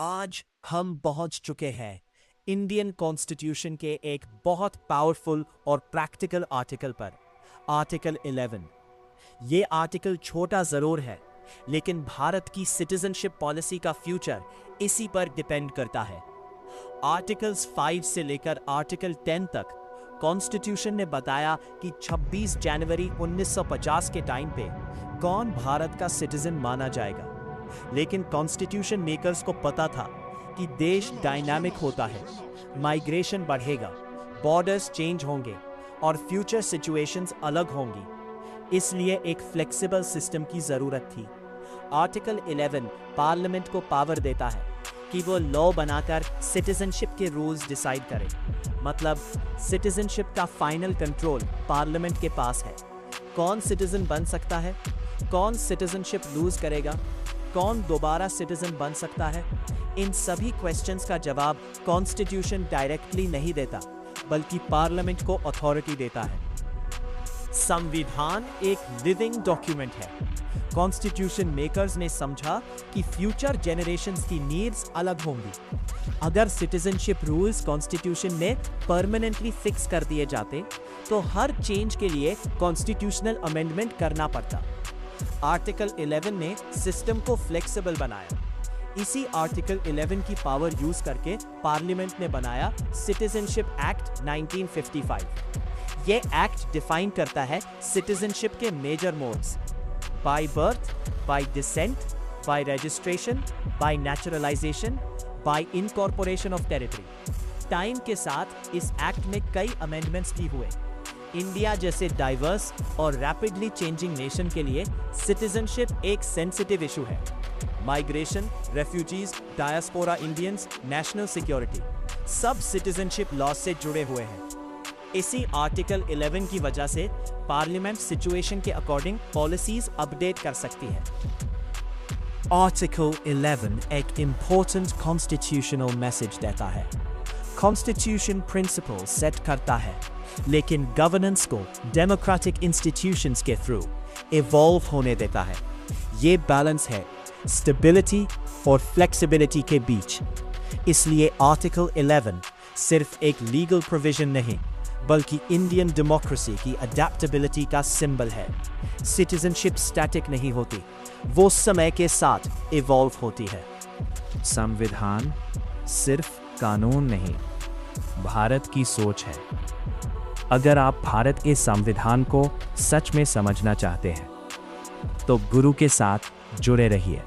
आज हम पहुंच चुके हैं इंडियन कॉन्स्टिट्यूशन के एक बहुत पावरफुल और प्रैक्टिकल आर्टिकल पर, आर्टिकल 11। ये आर्टिकल छोटा जरूर है, लेकिन भारत की सिटीजनशिप पॉलिसी का फ्यूचर इसी पर डिपेंड करता है। आर्टिकल्स 5 से लेकर आर्टिकल 10 तक कॉन्स्टिट्यूशन ने बताया कि 26 जनवरी 1950 के टाइम पे कौन भारत का सिटीजन माना जाएगा। लेकिन कॉन्स्टिट्यूशन मेकर्स को पता था कि देश डायनामिक होता है, माइग्रेशन बढ़ेगा, बॉर्डर्स चेंज होंगे और फ्यूचर सिचुएशंस अलग होंगी। इसलिए एक फ्लेक्सिबल सिस्टम की जरूरत थी। आर्टिकल 11 पार्लियामेंट को पावर देता है कि वो लॉ बनाकर सिटीजनशिप के रूल्स डिसाइड करे। मतलब सिटीजनशिप का फाइनल कंट्रोल पार्लियामेंट के पास है। कौन सिटीजन बन सकता है, कौन सिटीजनशिप लूज करेगा, कौन दोबारा सिटीजन बन सकता है, इन सभी क्वेश्चंस का जवाब कॉन्स्टिट्यूशन डायरेक्टली नहीं देता, बल्कि पार्लियामेंट को अथॉरिटी देता है। संविधान एक लिविंग डॉक्यूमेंट है। कॉन्स्टिट्यूशन मेकर्स ने समझा कि फ्यूचर जनरेशंस की नीड्स अलग होंगी। अगर सिटीजनशिप रूल्स कॉन्स्टिट्यूशन में परमानेंटली फिक्स कर दिए जाते, तो हर चेंज के लिए कॉन्स्टिट्यूशनल अमेंडमेंट करना पड़ता। आर्टिकल 11 ने सिस्टम को फ्लेक्सिबल बनाया। इसी आर्टिकल 11 की पावर यूज करके पार्लियामेंट ने बनाया सिटीजनशिप एक्ट 1955। ये एक्ट डिफाइन करता है सिटीजनशिप के major modes: by birth, by descent, by registration, by naturalisation, by incorporation of territory. Time के साथ इस एक्ट में कई अमेंडमेंट्स भी हुए। इंडिया जैसे डाइवर्स और रैपिडली चेंजिंग नेशन के लिए सिटीजनशिप एक सेंसिटिव इशू है। Migration, refugees, diaspora Indians, national security, सब सिटीजनशिप लॉ से जुड़े हुए हैं। इसी आर्टिकल 11 की वजह से पार्लियामेंट सिचुएशन के अकॉर्डिंग पॉलिसीज अपडेट कर सकती है। आर्टिकल 11 एक इंपॉर्टेंट कॉन्स्टिट्यूशनल मैसेज देता है। कॉन्स्टिट्यूशन प्रिंसिपल सेट करता है, लेकिन गवर्नेंस को डेमोक्रेटिक इंस्टीट्यूशंस के थ्रू इवॉल्व होने देता है। ये बैलेंस है स्टेबिलिटी और फ्लेक्सिबिलिटी के बीच। इसलिए आर्टिकल 11 सिर्फ एक लीगल प्रोविजन नहीं, बल्कि इंडियन डेमोक्रेसी की अडेप्टेबिलिटी का सिंबल है। सिटीजनशिप स्टैटिक नहीं होती, वो समय के साथ इवॉल्व होती है। संविधान सिर्फ कानून नहीं, भारत की सोच है। अगर आप भारत के संविधान को सच में समझना चाहते हैं, तो गुरु के साथ जुड़े रहिए।